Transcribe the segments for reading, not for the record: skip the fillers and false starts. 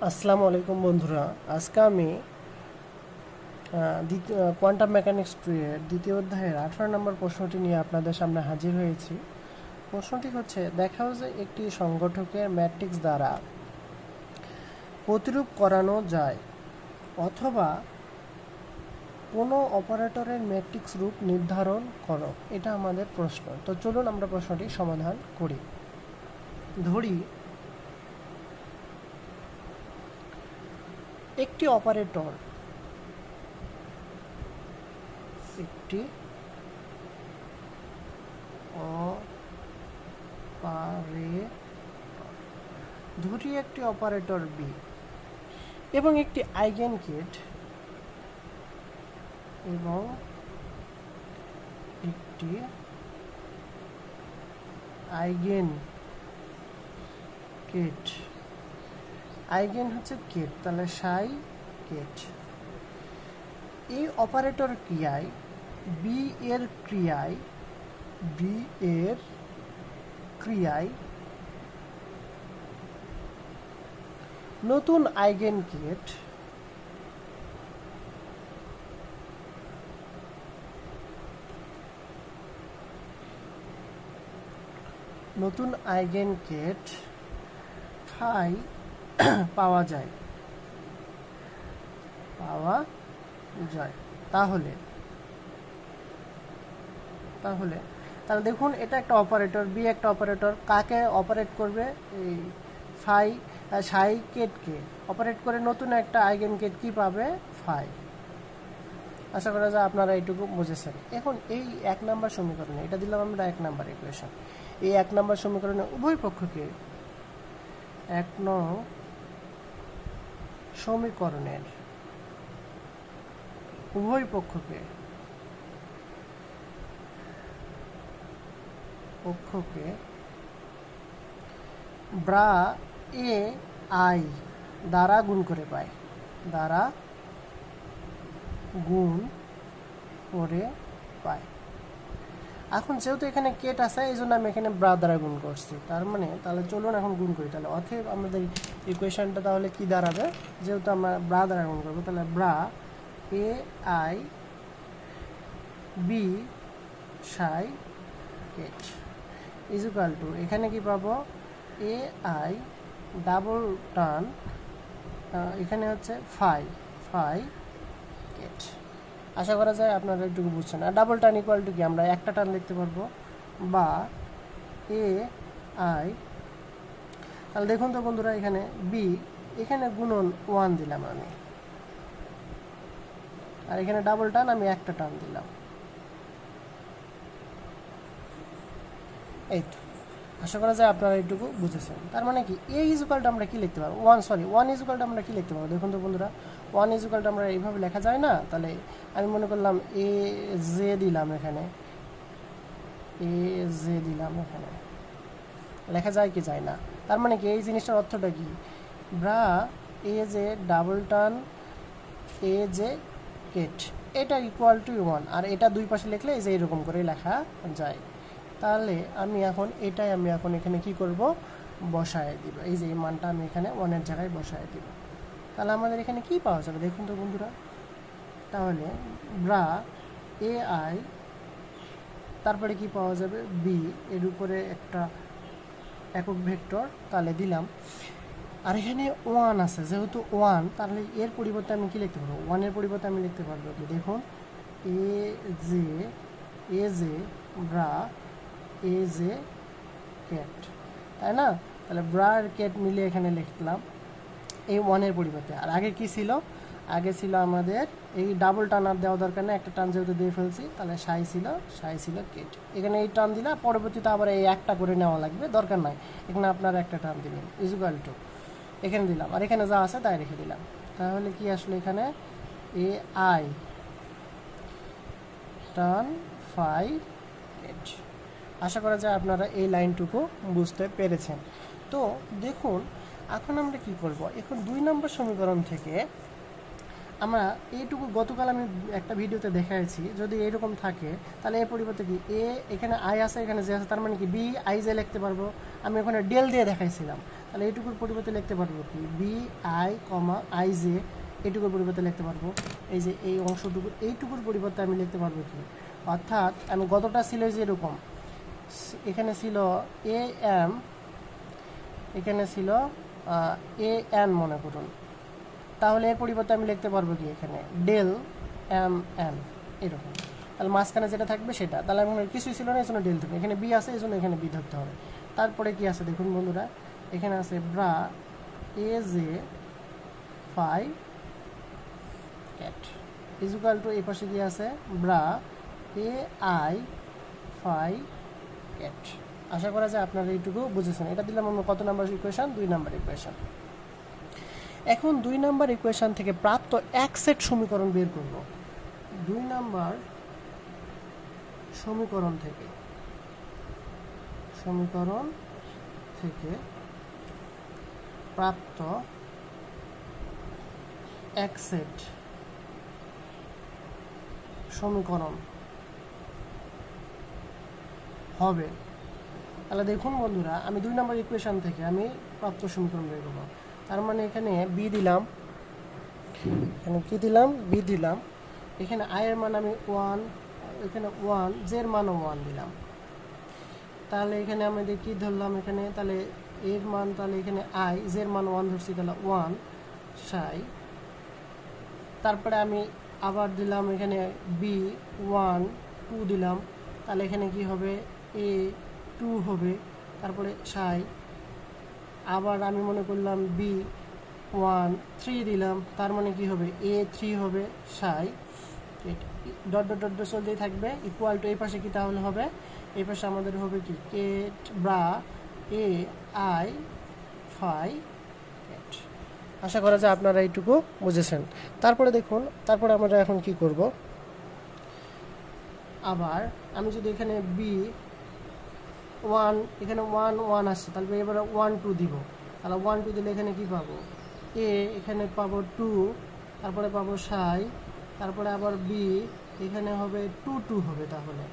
আসসালামু আলাইকুম বন্ধুরা। আজকে আমি কোয়ান্টাম মেকানিক্স 2 এর দ্বিতীয় অধ্যায়ের 18 নম্বর প্রশ্নটি নিয়ে আপনাদের সামনে হাজির হয়েছি। প্রশ্নটি হচ্ছে, দেখাও যে একটি সংগঠকের ম্যাট্রিক্স দ্বারা প্রতিরূপ করানো যায় অথবা কোনো অপারেটরের ম্যাট্রিক্স রূপ নির্ধারণ করো। এটা আমাদের প্রশ্ন। তো চলুন আমরা প্রশ্নটি সমাধান করি। ধরি একটি অপারেটর ধরি একটি অপারেটর বি এবং একটি আইগেন গেট এবং একটি আইগেন গেট। আইগেন হচ্ছে গেট, তাহলে সাই গেট। এই অপারেটর ক্রিয়ায় বি এর ক্রিয়ায় নতুন আইগেন গেট ফাই পাওয়া যায়। তাহলে দেখুন, এটা একটা অপারেটর বি, একটা অপারেটর কাকে অপারেট করবে? এই সাই গেটকে অপারেট করে নতুন একটা আইগেন গেট কি পাবে? ফাই। আশা করা যায় আপনারা এইটুকু বুঝেছেন। এখন এই 1 নম্বর সমীকরণে, এটা দিলাম আমরা 1 নম্বর ইকুয়েশন। এই 1 নম্বর সমীকরণে উভয় পক্ষকে 1 নং সমীকরণের উভয় পক্ষকে ব্রা এ আই দ্বারা গুণ করে পায়। এখন যেহেতু এখানে কেট আছে, এই জন্য আমি এখানে ব্রা দ্বারা গুণ করছি। তাহলে চলুন এখন গুণ করি। তাহলে অতএব আমাদের ইকুয়েশনটা তাহলে কি দাঁড়াবে? যেহেতু আমরা ব্রা দ্বারা গুণ করবো, তাহলে bra A I B Sai Kate equal to, এখানে কি পাবো? এ আই ডাবল টান, এখানে হচ্ছে ফাই কেট। আশা করা যায় আপনারা একটু বুঝছেন। আর ডাবল টান ইকুয়াল টু কি? আমরা একটা টান লিখতে পারবো, বা এ আই। তাহলে দেখুন তো বন্ধুরা, এখানে বি, এখানে গুণন 1 দিলাম আমি, আর এখানে ডাবল টান আমি একটা টান দিলাম। এই তো, আশা করা যায় আপনারা এইটুকু বুঝেছেন। তার মানে কি, এ ইজুকালটা আমরা কি লিখতে পারবো? ওয়ান ইজুকালটা আমরা কি লিখতে পারবো? দেখুন তো বন্ধুরা, 1 ইজুকালটা আমরা এইভাবে লেখা যায় না? তাহলে আমি মনে করলাম এ জে দিলাম, এখানে লেখা যায় কি যায় না? তার মানে কি, এই জিনিসটার অর্থটা কি? ব্রা এ জে ডাবল টান এ জে কেট, এটা ইকুয়াল টু 1, আর এটা দুই পাশে লিখলে এই যে এরকম করে লেখা যায়। তাহলে আমি এখন এখানে কি করব? বসায় দিব। এই যে এই মানটা আমি এখানে 1 এর জায়গায় বসায় দিব। তাহলে আমাদের এখানে কি পাওয়া যাবে দেখুন তো বন্ধুরা। তাহলে ব্রা এ আই, তারপরে কি পাওয়া যাবে? বি, এর উপরে একটা একক ভেক্টর তাহলে দিলাম, আর এখানে 1 আছে, যেহেতু 1, তাহলে এর পরিবর্তে আমি কি লিখতে পারবো? 1 এর পরিবর্তে আমি লিখতে পারবো কি? দেখুন, A J bra A J cat, তাই না? তাহলে ব্রা আর ক্যাট মিলে এখানে লিখলাম এই 1 এর পরিবর্তে। আর আগে কি ছিল? আগে ছিল আমাদের এই ডাবল টান, আর দেওয়া দরকার নেই, একটা টান যেহেতু দিয়ে ফেলছি, তাহলে সাই ছিল কেট। এখানে এই টান দিলে পরবর্তীতে আবার এই একটা করে নেওয়া লাগবে, দরকার নাই। এখানে আপনারা একটা টান দিবেন, ইজুকাল টু এখানে দিলাম, আর এখানে যা আছে তাই রেখে দিলাম। তাহলে কি আসলে এখানে এ আই টান ফাই কেট। আশা করা যায় আপনারা এই লাইনটুকু বুঝতে পেরেছেন। তো দেখুন, এখন আমরা কি করব? এখন 2 নম্বর সমীকরণ থেকে আমরা এইটুকু, গতকাল আমি একটা ভিডিওতে দেখাইছি, যদি এইরকম থাকে তাহলে এর পরিবর্তে কি, এখানে আই আছে, এখানে জে আছে, তার মানে কি বি আই জে লিখতে পারবো। আমি ওখানে ডেল দিয়ে দেখাইছিলাম। তাহলে এইটুকুর পরিবর্তে লিখতে পারবো কি B I comma I J, এইটুকুর পরিবর্তে লিখতে পারবো এই যে এই অংশটুকু, এইটুকুর পরিবর্তে আমি লিখতে পারবো কি, অর্থাৎ আমি গতটা ছিল যে এরকম, এখানে ছিল এ এম, এখানে ছিল এ এন মনে করুন, তাহলে এর পরিবর্তে আমি লিখতে পারবো কি এখানে ডেল এম এন এরকম, তাহলে মাঝখানে যেটা থাকবে সেটা, তাহলে আমি কিছুই ছিল না এই জন্য ডেল থাকবে, এখানে বি আছে এই জন্য এখানে বি ধরতে হবে। তারপরে কি আছে দেখুন বন্ধুরা, এখানে আছে bra A J phi ket equal to এই পাশে কি আছে bra A I phi ket. আশা করা যায় আপনারা এইটুকু বুঝেছেন। এটা দিলাম আমরা কত নাম্বার ইকুয়েশন, 2 নাম্বার ইকুয়েশন। এখন 2 নাম্বার ইকুয়েশন থেকে প্রাপ্ত এক সেট সমীকরণ বের করব। 2 নাম্বার সমীকরণ থেকে প্রাপ্ত এক সেট সমীকরণ হবে। তাহলে দেখুন বন্ধুরা, আমি 2 নাম্বার ইকুয়েশন থেকে আমি প্রাপ্ত সমীকরণ বের করব। তার মানে এখানে বি দিলাম, এখানে কি দিলাম বি দিলাম, এখানে আই এর মান আমি 1, এখানে 1, জের মানও 1 দিলাম। তাহলে এখানে আমাদের কি ধরলাম এখানে, তাহলে এর মান, তাহলে এখানে আই জের মান 1 ধরছি, তাহলে 1 সাই। তারপরে আমি আবার দিলাম এখানে বি 1 2 দিলাম, তাহলে এখানে কি হবে এ 2 হবে, তারপরে সাই। আবার আমি মনে করলাম বি 1 3 দিলাম, তার মানে কি হবে এ 3 হবে সাই, ডট ডট ডট চলতেই থাকবে, ইকুয়াল টু এই পাশে কি তাহলে হবে, এই পাশে আমাদের হবে কি ket bra A I phi ket. আশা করা যায় আপনারা এইটুকু বুঝেছেন। তারপরে দেখুন, তারপরে আমরা এখন কি করব, আবার আমি যদি এখানে বি 1, এখানে 1 1 আসছে, তাহলে এবারে 1 2 দিব, তাহলে 1 2 দিলে এখানে কি পাবো এ, এখানে পাবো 2, তারপরে পাবো সাই, তারপরে আবার বি এখানে হবে 2 2 হবে, তাহলে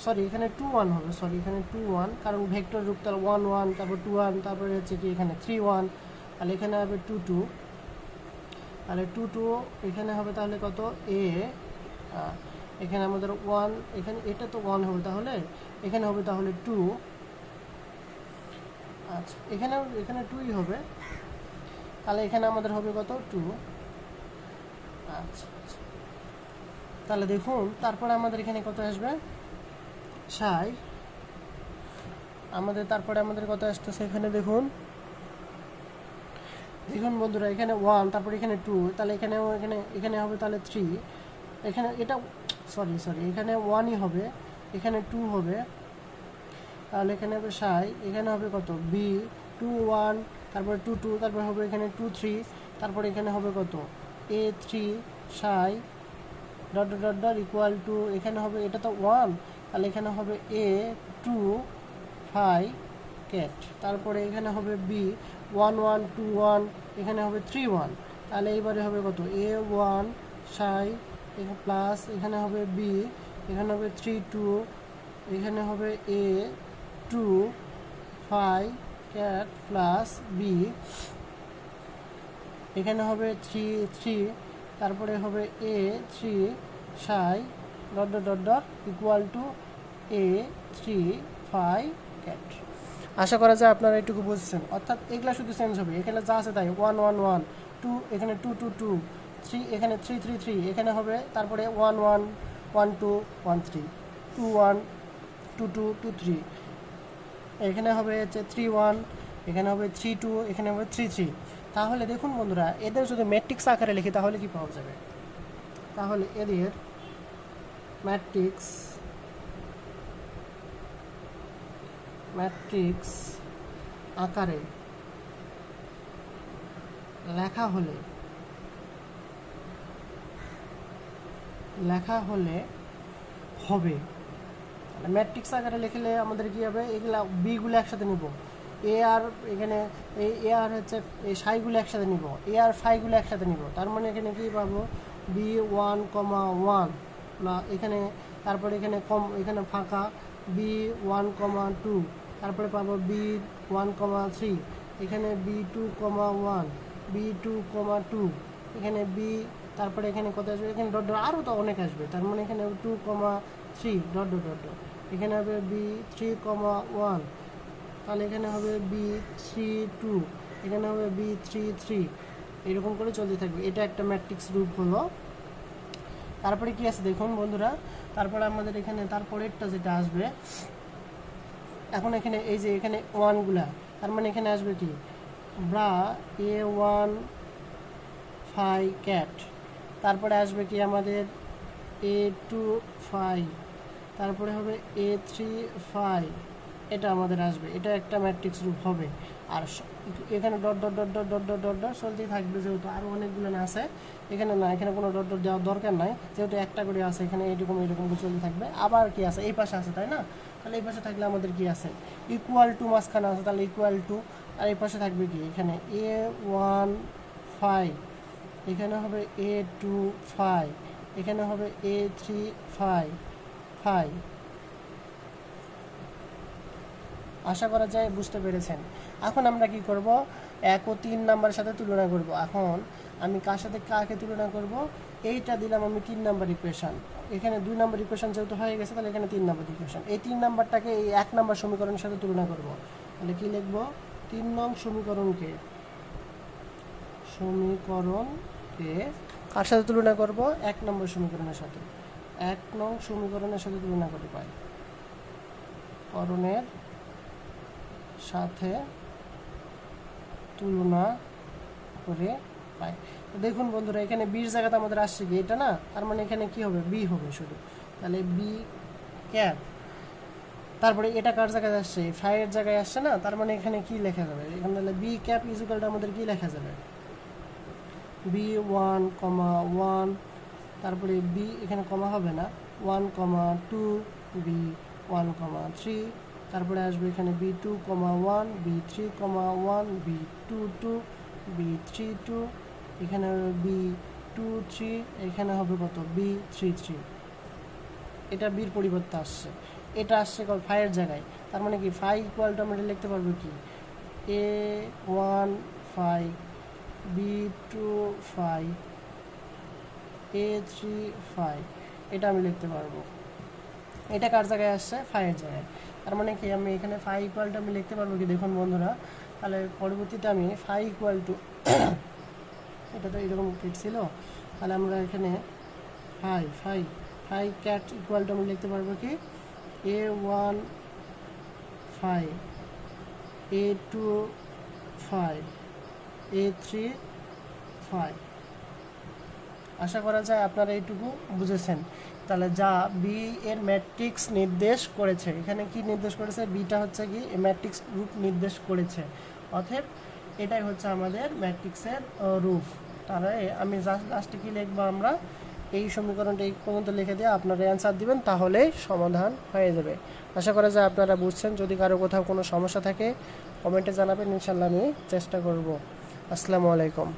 সরি এখানে 2 1 হবে, সরি এখানে 2 1, কারণ ভেক্টর রূপ, তাহলে 1 1, তারপর 2 1, তারপরে হচ্ছে কি এখানে 3 1, তাহলে এখানে হবে 2 2, তাহলে 2 2 এখানে হবে তাহলে কত এ, এখানে আমাদের 1, এখানে এটা তো 1 হবে, তাহলে এখানে হবে তাহলে 2, আচ্ছা এখানে 2ই হবে, তাহলে এখানে আমাদের হবে কত 2, আচ্ছা তাহলে দেখুন তারপরে আমাদের এখানে কত আসবে সাই, আমাদের তারপরে আমাদের কত আসতেছে এখানে দেখুন বন্ধুরা, এখানে 1, তারপরে এখানে 2, তাহলে এখানে হবে তাহলে 3, এখানে এটা সরি এখানে 1ই হবে, এখানে 2 হবে, তাহলে এখানে হবে সাই, এখানে হবে কত বি 2 1, তারপরে 2 2, তারপরে হবে এখানে 2 3, তারপরে এখানে হবে কত এ 3 psi dot dot dot equal two, এখানে হবে এটা তো 1, তাহলে এখানে হবে এ 2 ফাই ক্যাট, তারপরে এখানে হবে বি 1 1 2 1, এখানে হবে 3 1, তাহলে এইবারে হবে কত এ 1 সাই প্লাস, এখানে হবে বি, এখানে হবে 3 2, এখানে হবে A 2 phi ket plus B, এখানে হবে 3 3, তারপরে হবে A 3 psi dot dot dot dot equal to A 3 phi ket. আশা করা যায় আপনারা এটুকু বুঝছেন, অর্থাৎ এগুলা শুধু চেঞ্জ হবে, এখানে যা আছে তাই 1 1 1 2, এখানে 2 2 2 3, এখানে 3 3 3, এখানে হবে তারপরে 1 1 1 2 1 3 2 1 2 2 2 3, এখানে হবে হচ্ছে 3 1, এখানে হবে 3 2, এখানে হবে 3 3। তাহলে দেখুন বন্ধুরা, এদের যদি ম্যাট্রিক্স আকারে লিখি তাহলে কি পাওয়া যাবে, তাহলে এদের ম্যাট্রিক্স আকারে লেখা হলে হবে, ম্যাট্রিক্স আকারে লিখলে আমাদের কি হবে, এগুলা বি গুলো একসাথে নিব, এ আর এখানে এ আর হচ্ছে এই সাইগুলো একসাথে নিব, এ আর ফাইগুলো একসাথে নিব, তার মানে এখানে কি পাবো বি 1 1, এখানে তারপরে এখানে এখানে ফাঁকা বি 1 2, তারপরে পাবো বি 1 3, এখানে b2,1 b2,2 এখানে b, তারপরে এখানে কত আসবে, এখানে ডট ডট আরও তো অনেক আসবে, তার মানে এখানে 2,3 ডট ডট ডট ডট, এখানে হবে b3,1, তাহলে এখানে হবে b32, এখানে হবে b33, এরকম করে চলতে থাকবে। এটা একটা ম্যাট্রিক্স রূপ হলো। তারপরে কি আছে দেখুন বন্ধুরা, তারপরে আমাদের এখানে তারপরেরটা যেটা আসবে, এখন এখানে এই যে এখানে ওয়ানগুলা, তার মানে এখানে আসবে কি ব্রা a1 ফাই ক্যাট, তারপরে আসবে কি আমাদের a2 ফাই, তারপরে হবে a3 ফাই, এটা আমাদের আসবে। এটা একটা ম্যাট্রিক্স রূপ হবে। আর এখানে dot dot dot dot dot dot dot dot চলতেই থাকবে, যেহেতু আরও অনেকগুলো আছে এখানে না, এখানে কোনো ডট ডট দেওয়ার দরকার নাই, যেহেতু একটা করে আছে এখানে, এইরকম এইরকম করে চলতে থাকবে। আবার কি আছে এই পাশে আছে, তাই না? তাহলে এই পাশে থাকলে আমাদের কি আছে, ইকুয়াল টু মাঝখানে আছে, তাহলে ইকুয়াল টু, আর এই পাশে থাকবে কি এখানে a1 ফাই, এখানে হবে a2 ফাই, এখানে হবে a3 ফাই ফাই। আশা করা যায় বুঝতে পেরেছেন। এখন আমরা কি করব, 1 ও 3 নাম্বারের সাথে তুলনা করব। এখন আমি কার সাথে কাকে তুলনা করব, এইটা দিলাম আমি 3 নাম্বার ইকুয়েশন, এখানে 2 নাম্বার ইকুয়েশন যেহেতু হয়ে গেছে, তাহলে এখানে 3 নাম্বার ইকুয়েশন, এই 3 নাম্বারটাকে এই 1 নাম্বার সমীকরণের সাথে তুলনা করব। তাহলে কি লিখব, 3 নং সমীকরণকে কার সাথে তুলনা করব, 1 নম্বর সমীকরণের সাথে, 1 নং সমীকরণের সাথে তুলনা করে পাই, করণের সাথে তুলনা করে পাই। দেখুন বন্ধুরা, এখানে বির জায়গাতে আমাদের আসছে কি এটা না, তার মানে এখানে কি হবে, বি হবে শুধু, তাহলে বি ক্যাপ, তারপরে এটা কার জায়গায় আসছে, ফাইয়ের জায়গায় আসছে না, তার মানে এখানে কি লেখা যাবে, এখানে তাহলে বি ক্যাপ ইকুয়ালটা আমাদের কি লেখা যাবে, b1,1, তারপরে বি এখানে কমা হবে না, 1,2, b1,3, তারপরে আসবে এখানে b2,1, b3,1, b22, b32, এখানে হবে b23, এখানে হবে কত, b33। এটা বির পরিবর্তে আসছে, এটা আসছে ফাইয়ের জায়গায়, তার মানে কি ফাই ইকুয়ালটা আমরা লিখতে পারবো কি a1 phi, b2 phi, a3 phi, এটা আমি লিখতে পারবো। এটা কার জায়গায় আসছে, ফাইয়ের জায়গায়, তার মানে কি আমি এখানে ফাই ইকুয়ালটা আমি লিখতে পারবো কি, দেখুন বন্ধুরা, তাহলে পরবর্তীতে আমি ফাই ইকুয়াল টু এটা তো এরকম ছিল, তাহলে আমরা এখানে ফাই ফাই ফাই ক্যাট ইকুয়ালটা আমি লিখতে পারবো কি a1 phi, a2 phi, a3 phi. আশা করা যায় আপনারা এইটুকু বুঝেছেন। তাহলে যা বি এর ম্যাট্রিক্স নির্দেশ করেছে, এখানে কি নির্দেশ করেছে, বিটা হচ্ছে কি ম্যাট্রিক্স রূপ নির্দেশ করেছে, অতএব এটাই হচ্ছে আমাদের ম্যাট্রিক্সের রূপ। তাহলে আমি লাস্টে কি লিখবো, আমরা এই সমীকরণটা এই পর্যন্ত লিখে দিয়ে আপনারা অ্যান্সার দিবেন, তাহলেই সমাধান হয়ে যাবে। আশা করা যায় আপনারা বুঝছেন। যদি কারো কোথাও কোনো সমস্যা থাকে কমেন্টে জানাবেন, ইনশাল্লাহ আমি চেষ্টা করব। আসসালামু আলাইকুম।